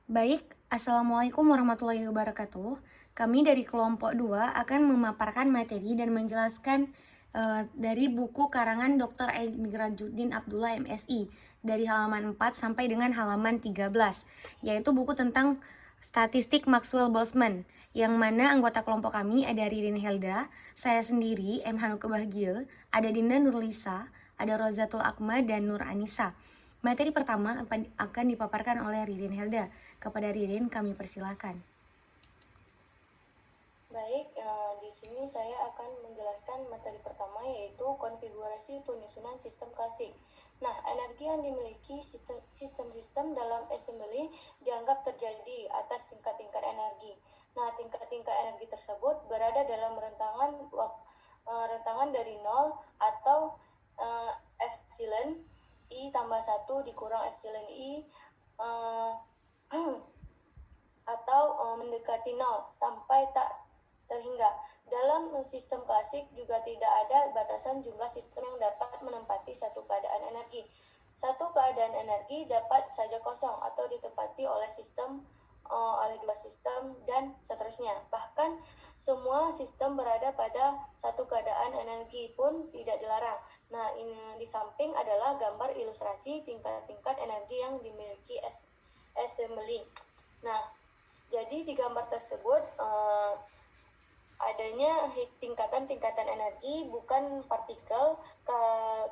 Baik, Assalamualaikum warahmatullahi wabarakatuh. Kami dari kelompok 2 akan memaparkan materi dan menjelaskan dari buku karangan Dr. Migrajuddin Abdullah MSI dari halaman 4 sampai dengan halaman 13, yaitu buku tentang statistik Maxwell-Boltzmann, yang mana anggota kelompok kami ada Ririn Helda, saya sendiri M. Hanuke Bahgil, ada Dinda Nurlisa, ada Rozatul Akma, dan Nur Anissa. Materi pertama akan dipaparkan oleh Ririn Helda. Kepada Ririn kami persilahkan. Baik, di sini saya akan menjelaskan materi pertama yaitu konfigurasi penyusunan sistem klasik. Nah, energi yang dimiliki sistem-sistem dalam assembly dianggap terjadi atas tingkat-tingkat energi. Nah, tingkat-tingkat energi tersebut berada dalam rentangan dari 0 atau epsilon I tambah 1 dikurang epsilon I atau mendekati 0 sampai tak terhingga. Dalam sistem klasik juga tidak ada batasan jumlah sistem yang dapat menempati satu keadaan energi. Satu keadaan energi dapat saja kosong atau ditempati oleh dua sistem dan seterusnya. Bahkan semua sistem berada pada satu keadaan energi pun tidak dilarang. Nah, ini di samping adalah gambar ilustrasi tingkat-tingkat energi yang dimiliki assembly. Nah, jadi di gambar tersebut adanya tingkatan-tingkatan energi bukan partikel.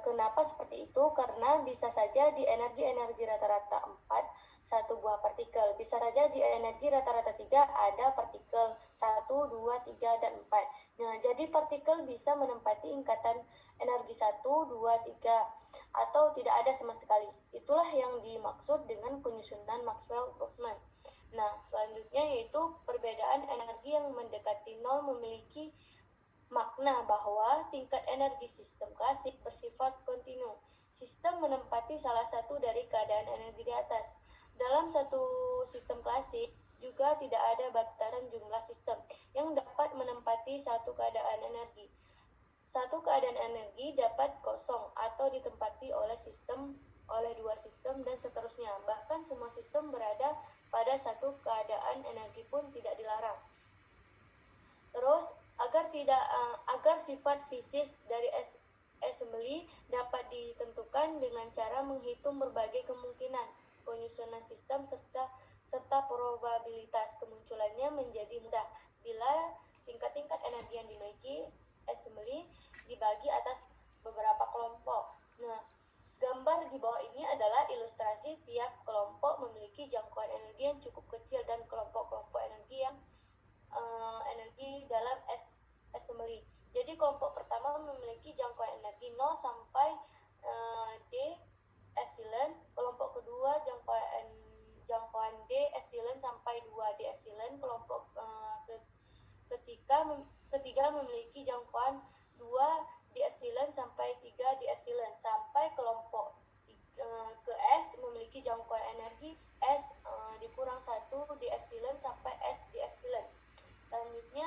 Kenapa seperti itu? Karena bisa saja di energi rata-rata 4 satu buah partikel. Bisa saja di energi rata-rata 3 ada partikel 1, 2, 3, dan 4. Nah, jadi partikel bisa menempati tingkatan energi 1, 2, 3 atau tidak ada sama sekali. Itulah yang dimaksud dengan penyusunan Maxwell-Boltzmann. Nah, selanjutnya yaitu perbedaan energi yang mendekati 0 memiliki makna bahwa tingkat energi sistem klasik bersifat kontinu. Sistem menempati salah satu dari keadaan energi di atas. Dalam satu sistem klasik juga tidak ada batasan jumlah sistem yang dapat menempati satu keadaan energi. Satu keadaan energi dapat kosong atau ditempati oleh dua sistem dan seterusnya. Bahkan semua sistem berada pada satu keadaan energi pun tidak dilarang. Terus agar sifat fisik dari assembly dapat ditentukan dengan cara menghitung berbagai kemungkinan penyusunan sistem serta probabilitas kemunculannya menjadi mudah bila tingkat-tingkat energi yang dimiliki assembly dibagi atas beberapa kelompok. Nah, gambar di bawah ini adalah ilustrasi tiap kelompok memiliki jangkauan energi yang cukup kecil dan kelompok-kelompok energi yang energi dalam assembly. Jadi kelompok pertama memiliki jangkauan energi 0 sampai D epsilon, kelompok kedua jangkauan D epsilon sampai 2 D epsilon, kelompok ketiga memiliki jangkauan 2 D epsilon sampai 3 D epsilon, sampai kelompok ke S memiliki jangkauan energi S dikurang 1 D epsilon sampai S D epsilon. Selanjutnya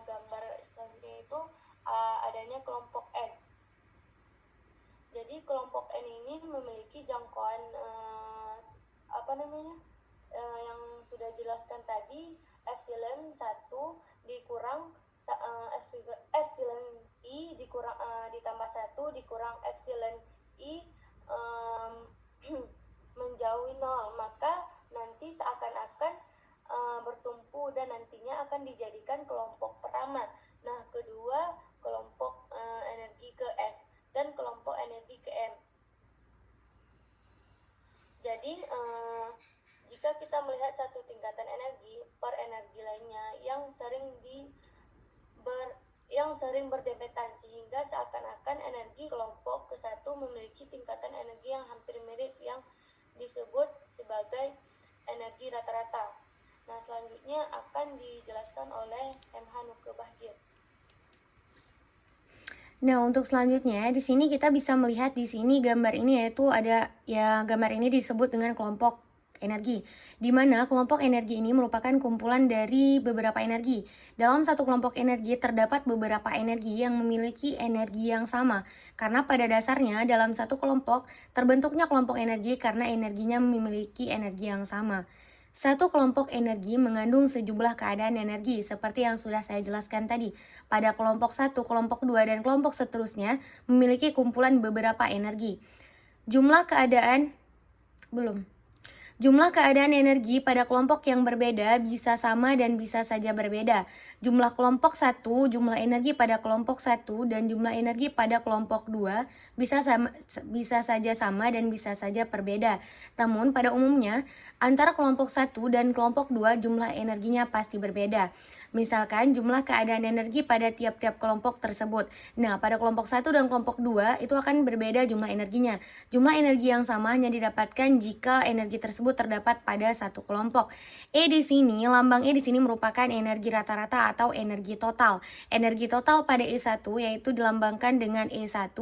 gambar selanjutnya itu adanya kelompok N. Jadi kelompok N ini memiliki jangkauan yang sudah jelaskan tadi, epsilon 1 dikurang epsilon I dikurang ditambah 1 dikurang epsilon I menjauhi 0, maka nanti seakan-akan bertumpu dan nantinya akan dijadikan kelompok pertama. Nah, kedua kelompok energi ke S dan kelompok energi ke M. Jadi jika kita melihat satu tingkatan energi per energi lainnya yang sering berdempetan sehingga seakan-akan energi kelompok ke-1 memiliki tingkatan energi yang hampir mirip yang disebut sebagai energi rata-rata. Nah, selanjutnya akan dijelaskan oleh M. Hanuke Bahgil. Nah, untuk selanjutnya di sini kita bisa melihat di sini gambar ini, yaitu ada gambar ini disebut dengan kelompok energi, di mana kelompok energi ini merupakan kumpulan dari beberapa energi. Dalam satu kelompok energi terdapat beberapa energi yang memiliki energi yang sama, karena pada dasarnya dalam satu kelompok terbentuknya kelompok energi karena energinya memiliki energi yang sama. Satu kelompok energi mengandung sejumlah keadaan energi seperti yang sudah saya jelaskan tadi. Pada kelompok 1, kelompok 2, dan kelompok seterusnya memiliki kumpulan beberapa energi. Jumlah keadaan belum. Jumlah keadaan energi pada kelompok yang berbeda bisa sama dan bisa saja berbeda. Jumlah kelompok 1, jumlah energi pada kelompok 1 dan jumlah energi pada kelompok 2 bisa saja sama dan bisa saja berbeda. Namun pada umumnya antara kelompok 1 dan kelompok 2 jumlah energinya pasti berbeda. Misalkan jumlah keadaan energi pada tiap-tiap kelompok tersebut. Nah, pada kelompok 1 dan kelompok 2 itu akan berbeda jumlah energinya. Jumlah energi yang sama hanya didapatkan jika energi tersebut terdapat pada satu kelompok. Lambang E di sini merupakan energi rata-rata atau energi total. Energi total pada E1 yaitu dilambangkan dengan E1,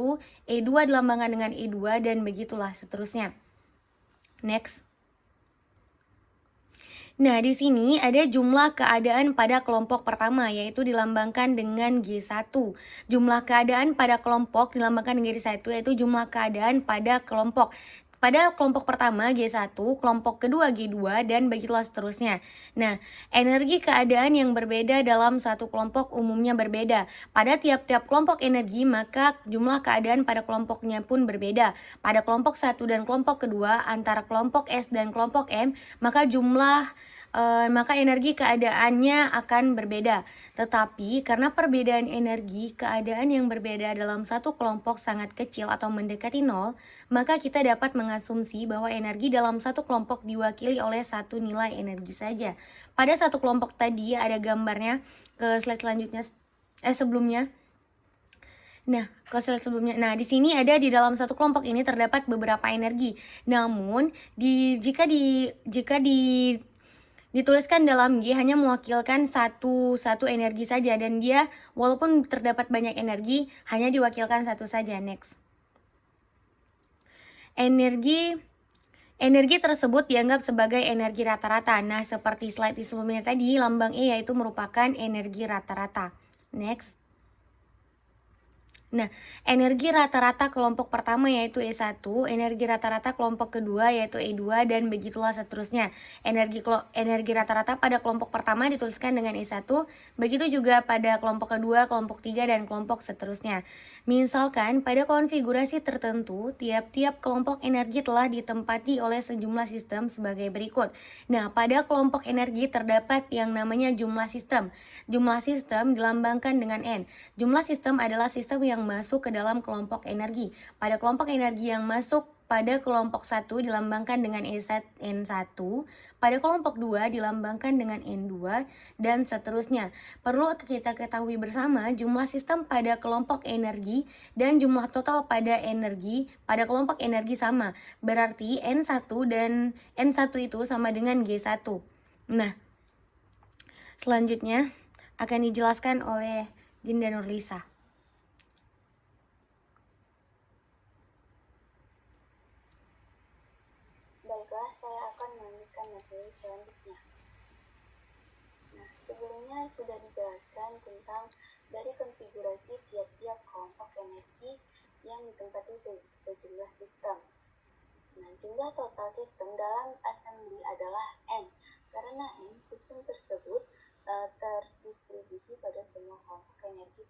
E2 dilambangkan dengan E2 dan begitulah seterusnya. Next. Nah, di sini ada jumlah keadaan pada kelompok pertama, yaitu dilambangkan dengan G1. Jumlah keadaan pada kelompok dilambangkan dengan G1, yaitu jumlah keadaan pada kelompok. Pada kelompok pertama G1, kelompok kedua G2, dan begitulah seterusnya. Nah, energi keadaan yang berbeda dalam satu kelompok umumnya berbeda. Pada tiap-tiap kelompok energi, maka jumlah keadaan pada kelompoknya pun berbeda. Pada kelompok 1 dan kelompok kedua, antara kelompok S dan kelompok M, maka energi keadaannya akan berbeda. Tetapi karena perbedaan energi keadaan yang berbeda dalam satu kelompok sangat kecil atau mendekati nol, maka kita dapat mengasumsi bahwa energi dalam satu kelompok diwakili oleh satu nilai energi saja. Pada satu kelompok tadi ada gambarnya ke slide selanjutnya sebelumnya. Nah, ke slide sebelumnya. Nah, di sini ada di dalam satu kelompok ini terdapat beberapa energi. Namun, jika dituliskan dalam G hanya mewakilkan satu energi saja dan dia walaupun terdapat banyak energi hanya diwakilkan satu saja. Next. Energi tersebut dianggap sebagai energi rata-rata. Nah, seperti slide di sebelumnya tadi, lambang E yaitu merupakan energi rata-rata. Next. Nah, energi rata-rata kelompok pertama yaitu E1, energi rata-rata kelompok kedua yaitu E2, dan begitulah seterusnya. Energi rata-rata pada kelompok pertama dituliskan dengan E1, begitu juga pada kelompok kedua, kelompok 3, dan kelompok seterusnya. Misalkan pada konfigurasi tertentu, tiap-tiap kelompok energi telah ditempati oleh sejumlah sistem sebagai berikut. Nah, pada kelompok energi terdapat yang namanya jumlah sistem. Jumlah sistem dilambangkan dengan N. Jumlah sistem adalah sistem yang masuk ke dalam kelompok energi. Pada kelompok energi yang masuk pada kelompok 1 dilambangkan dengan N1, pada kelompok 2 dilambangkan dengan N2, dan seterusnya. Perlu kita ketahui bersama jumlah sistem pada kelompok energi dan jumlah total pada energi pada kelompok energi sama. Berarti N1 dan N1 itu sama dengan G1. Nah, selanjutnya akan dijelaskan oleh Dinda Nurlisa. Baiklah, saya akan melanjutkan materi selanjutnya. Nah, sebelumnya sudah dijelaskan tentang dari konfigurasi tiap-tiap kelompok energi yang ditempati sejumlah sistem. Nah, jumlah total sistem dalam assembly adalah N. Karena N, sistem tersebut terdistribusi pada semua kelompok energi,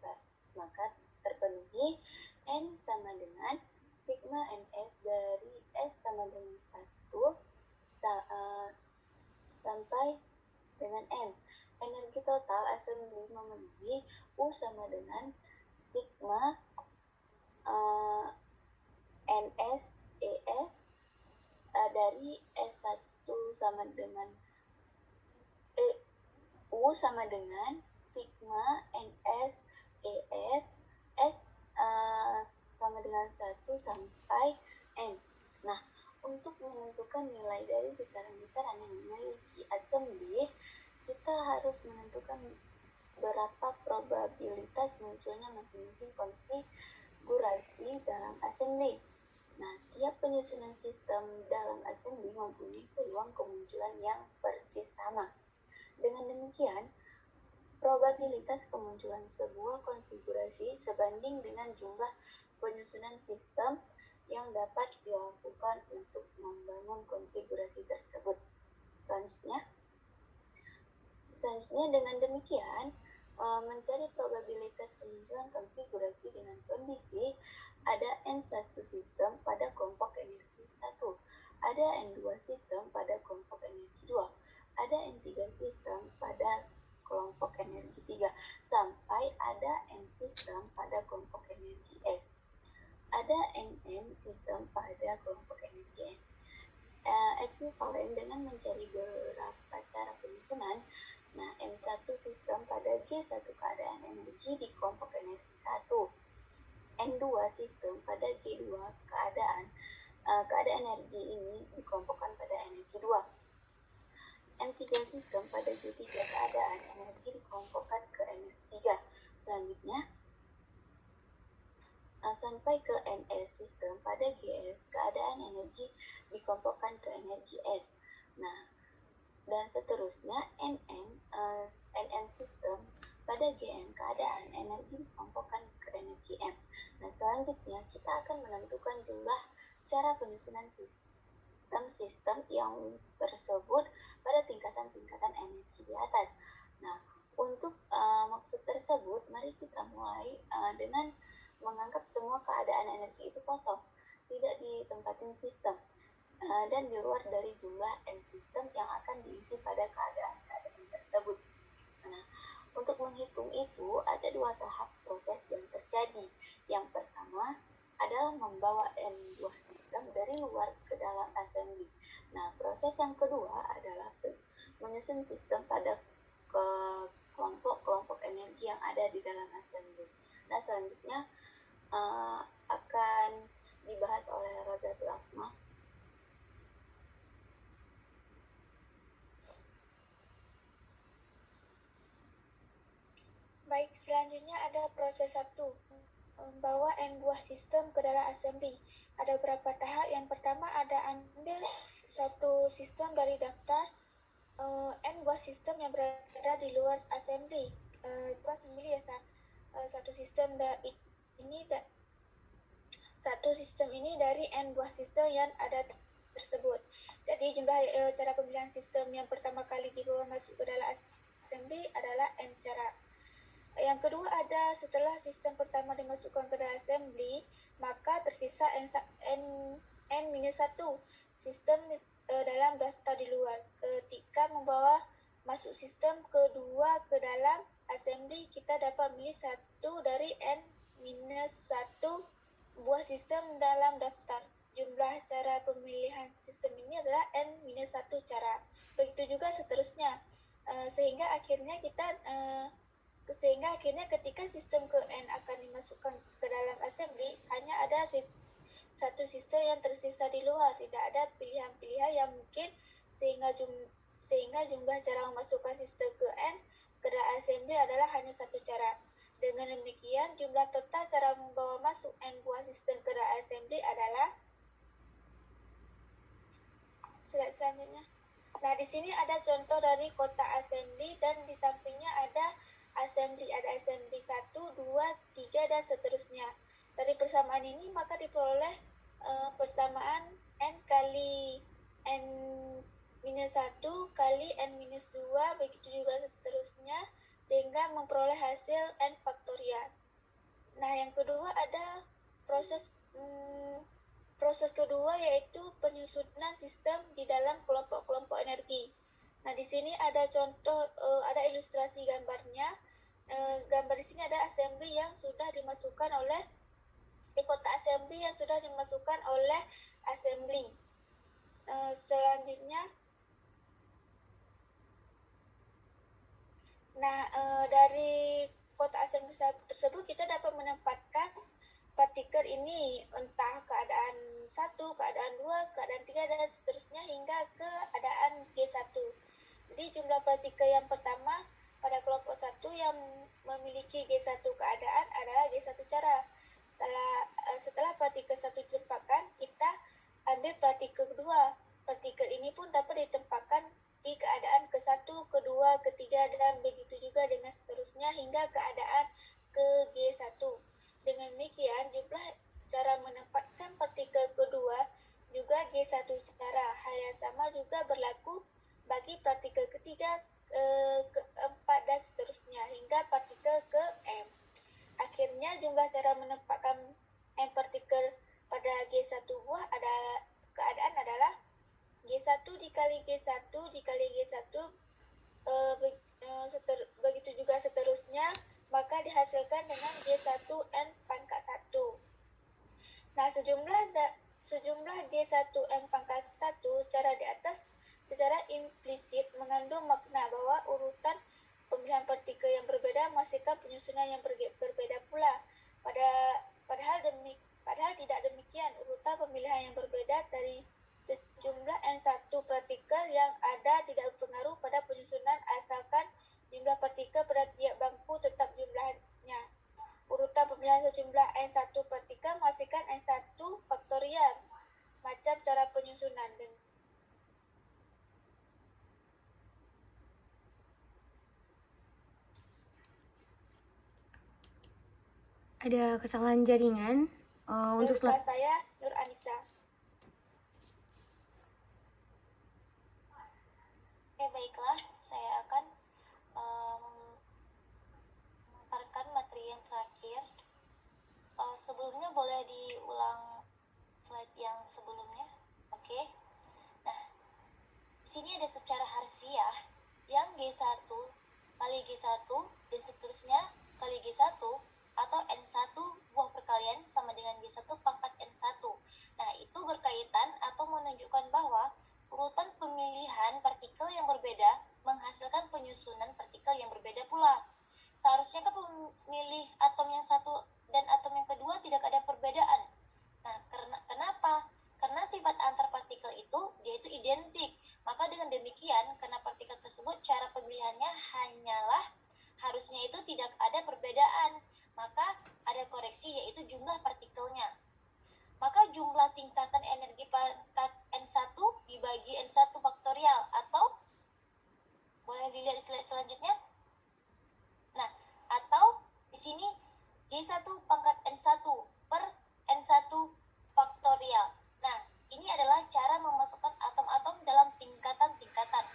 maka terpenuhi N sama dengan sigma Ns dari S sama dengan 1 sampai dengan N. Energi total assembly memenuhi U sama dengan sigma Ns Es dari S1 sama dengan U sama dengan sigma Ns Es S sama dengan 1 sampai N. Nah, untuk menentukan nilai dari besaran-besaran yang memiliki assembly, kita harus menentukan berapa probabilitas munculnya masing-masing konfigurasi dalam assembly. Nah, tiap penyusunan sistem dalam assembly mempunyai peluang kemunculan yang persis sama. Dengan demikian, probabilitas kemunculan sebuah konfigurasi sebanding dengan jumlah penyusunan sistem yang dapat dilakukan untuk membangun konfigurasi tersebut. Selanjutnya dengan demikian, mencari probabilitas kemunculan konfigurasi dengan kondisi ada N1 sistem pada kelompok energi 1, ada N2 sistem pada kelompok energi 2, ada N3 sistem pada kelompok energi 3, sampai ada N sistem pada kelompok energi S. Ada NM sistem pada kelompok energi N. Ekuivalen dengan mencari beberapa cara penyusunan. Nah, N1 sistem pada G1 keadaan energi di kelompok energi 1. N2 sistem pada G2 keadaan energi ini dikelompokkan pada energi 2. N3 sistem pada G3 keadaan energi dikelompokkan ke energi 3. Selanjutnya, sampai ke NS sistem pada GS keadaan energi dikelompokkan ke energi S. Nah, dan seterusnya NN sistem pada GM keadaan energi dikelompokkan ke energi M. Nah, selanjutnya kita akan menentukan jumlah cara penyusunan sistem yang tersebut pada tingkatan-tingkatan energi di atas. Nah, untuk maksud tersebut, mari kita mulai dengan menganggap semua keadaan energi itu kosong, tidak ditempatin sistem, dan di luar dari jumlah N sistem yang akan diisi pada keadaan-keadaan tersebut. Nah, untuk menghitung itu ada 2 tahap proses yang terjadi. Yang pertama adalah membawa N buah sistem dari luar ke dalam assembly. Nah, proses yang kedua adalah menyusun sistem pada kelompok-kelompok energi yang ada di dalam assembly. Nah, selanjutnya akan dibahas oleh Rozatul Akmal. Baik, selanjutnya ada proses 1, membawa N buah sistem ke dalam assembly. Ada beberapa tahap. Yang pertama ada ambil satu sistem dari daftar N buah sistem yang berada di luar assembly. Buat sendiri ya, satu sistem ini dari N buah sistem yang ada tersebut. Jadi jumlah cara pemilihan sistem yang pertama kali dibawa masuk ke dalam assembly adalah N cara. Yang kedua ada setelah sistem pertama dimasukkan ke dalam assembly, maka tersisa N-1 sistem dalam daftar di luar. Ketika membawa masuk sistem kedua ke dalam assembly, kita dapat memilih satu dari N-1 buah sistem dalam daftar. Jumlah cara pemilihan sistem ini adalah N-1 cara. Begitu juga seterusnya, sehingga akhirnya ketika sistem ke N akan dimasukkan ke dalam assembly, hanya ada satu sistem yang tersisa di luar, tidak ada pilihan-pilihan yang mungkin, sehingga jumlah cara memasukkan sistem ke N ke dalam assembly adalah hanya satu cara. Dengan demikian, jumlah total cara membawa masuk N buah sistem ke dalam assembly adalah slide selanjutnya. Nah, di sini ada contoh dari kotak assembly dan di sampingnya ada assembly 1, 2, 3 dan seterusnya. Dari persamaan ini maka diperoleh persamaan N kali N-1 kali N-2, begitu juga seterusnya, sehingga memperoleh hasil N faktorial. Nah, yang kedua ada proses kedua, yaitu penyusunan sistem di dalam kelompok-kelompok energi. Nah, di sini ada contoh, ada ilustrasi gambarnya. Gambar di sini ada assembly yang sudah dimasukkan oleh kotak assembly yang sudah dimasukkan oleh assembly. Selanjutnya, dari kotak assembly tersebut kita dapat menempatkan partikel ini entah keadaan 1, keadaan 2, keadaan 3 dan seterusnya hingga keadaan G1. Jadi jumlah partikel yang pertama pada kelompok 1 yang memiliki G1 keadaan adalah G1 cara. Setelah partikel 1 ditempatkan, kita ambil partikel kedua. Partikel ini pun dapat ditempatkan di keadaan ke-1, ke-2, ke-3 dan begitu juga dengan seterusnya hingga keadaan ke G1. Dengan demikian, jumlah cara menempatkan partikel kedua juga G1 cara. Hal yang sama juga berlaku bagi lagi partikel ketiga, keempat, dan seterusnya hingga partikel ke M. Akhirnya jumlah cara menempatkan M partikel pada G1 buah keadaan adalah G1 dikali G1 dikali G1, begitu juga seterusnya, maka dihasilkan dengan G1N pangkat 1. Nah, sejumlah G1N pangkat 1 cara di atas secara implisit mengandung makna bahwa urutan pemilihan partikel yang berbeda menghasilkan penyusunan yang berbeda pula. Padahal tidak demikian, urutan pemilihan yang berbeda dari sejumlah N1 partikel yang ada tidak berpengaruh pada penyusunan asalkan jumlah partikel pada tiap bangku tetap jumlahnya. Urutan pemilihan sejumlah N1 partikel menghasilkan N1 faktorial. Macam cara penyusunan Ada kesalahan jaringan untuk Menurut saya, Nur Anissa. Oke, baiklah, saya akan memaparkan materi yang terakhir. Sebelumnya boleh diulang slide yang sebelumnya. Oke. Nah, di sini ada secara harfiah yang G1 kali G1 dan seterusnya kali G1 atau N1 buah perkalian sama dengan G1 pangkat N1. Nah, itu berkaitan atau menunjukkan bahwa urutan pemilihan partikel yang berbeda menghasilkan penyusunan partikel yang berbeda pula. Seharusnya kan pemilih atom yang satu dan atom yang kedua tidak ada perbedaan. Nah, kenapa? Karena sifat antar partikel itu yaitu identik. Maka dengan demikian, karena partikel tersebut cara pemilihannya hanyalah harusnya itu tidak ada perbedaan. Maka ada koreksi yaitu jumlah partikelnya. Maka jumlah tingkatan energi pangkat N1 dibagi N1 faktorial atau boleh dilihat di slide selanjutnya. Nah, atau di sini G1 pangkat N1 per N1 faktorial. Nah, ini adalah cara memasukkan atom-atom dalam tingkatan-tingkatan.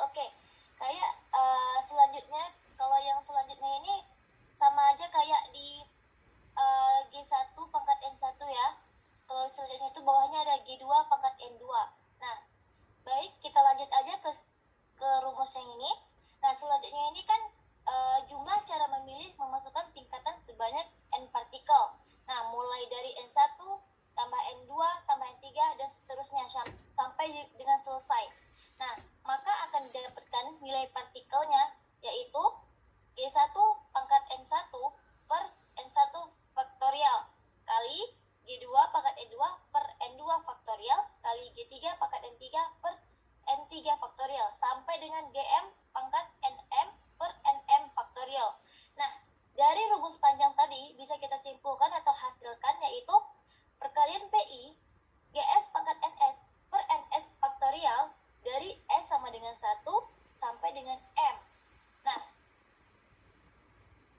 Oke, kayak selanjutnya, kalau yang selanjutnya ini sama aja kayak di G1 pangkat N1 ya. Kalau selanjutnya itu bawahnya ada G2 pangkat N2. Nah, baik, kita lanjut aja ke rumus yang ini. Nah, selanjutnya ini kan jumlah cara memilih memasukkan tingkatan sebanyak N partikel. Nah, mulai dari N1 tambah N2 tambah N3 dan seterusnya sampai dengan selesai. Nah, maka akan didapatkan nilai partikelnya yaitu G1 pangkat N1 per N1 faktorial kali G2 pangkat N2 per N2 faktorial kali G3 pangkat N3 per N3 faktorial sampai dengan Gm pangkat Nm per Nm faktorial. Nah, dari rumus panjang tadi bisa kita simpulkan atau hasilkan yaitu perkalian PI Gs pangkat Ns per Ns faktorial dari S sama dengan 1 sampai dengan M. Nah,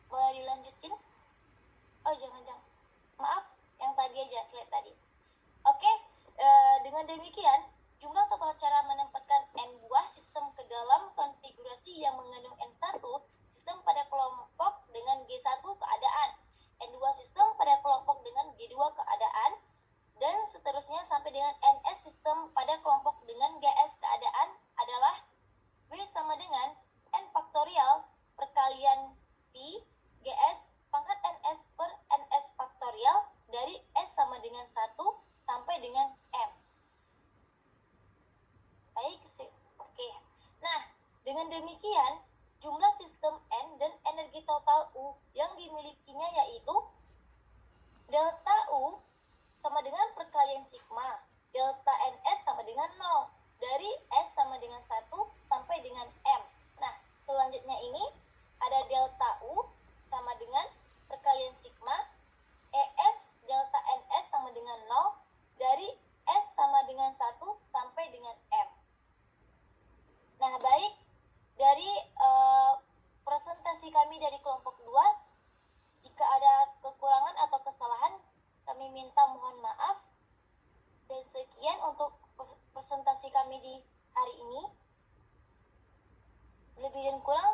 boleh dilanjutin? Oh, jangan. Maaf, yang tadi aja, slide tadi. Oke, dengan demikian, jumlah total cara menempatkan N buah sistem ke dalam konfigurasi yang mengandung N1 sistem pada kelompok dengan G1 keadaan, N2 sistem pada kelompok dengan G2 keadaan, dan seterusnya sampai dengan NS sistem pada kelompok dengan GS keadaan adalah W sama dengan N faktorial perkalian P GS pangkat NS per NS faktorial dari S sama dengan 1 sampai dengan M. Baik, oke. Nah, dengan demikian, jumlah sistem N dan energi total U yang dimilikinya yaitu delta U sama dengan perkalian sigma, delta NS sama dengan 0, dari S sama dengan 1 sampai dengan M. Nah, selanjutnya ini ada delta U sama dengan perkalian sigma, ES delta NS sama dengan 0, dari S sama dengan 1 sampai dengan M. Nah, baik, dari presentasi kami dari kelompok 2, jika ada kekurangan atau kesalahan, kami minta mohon maaf. Dan sekian untuk presentasi Yun Kulang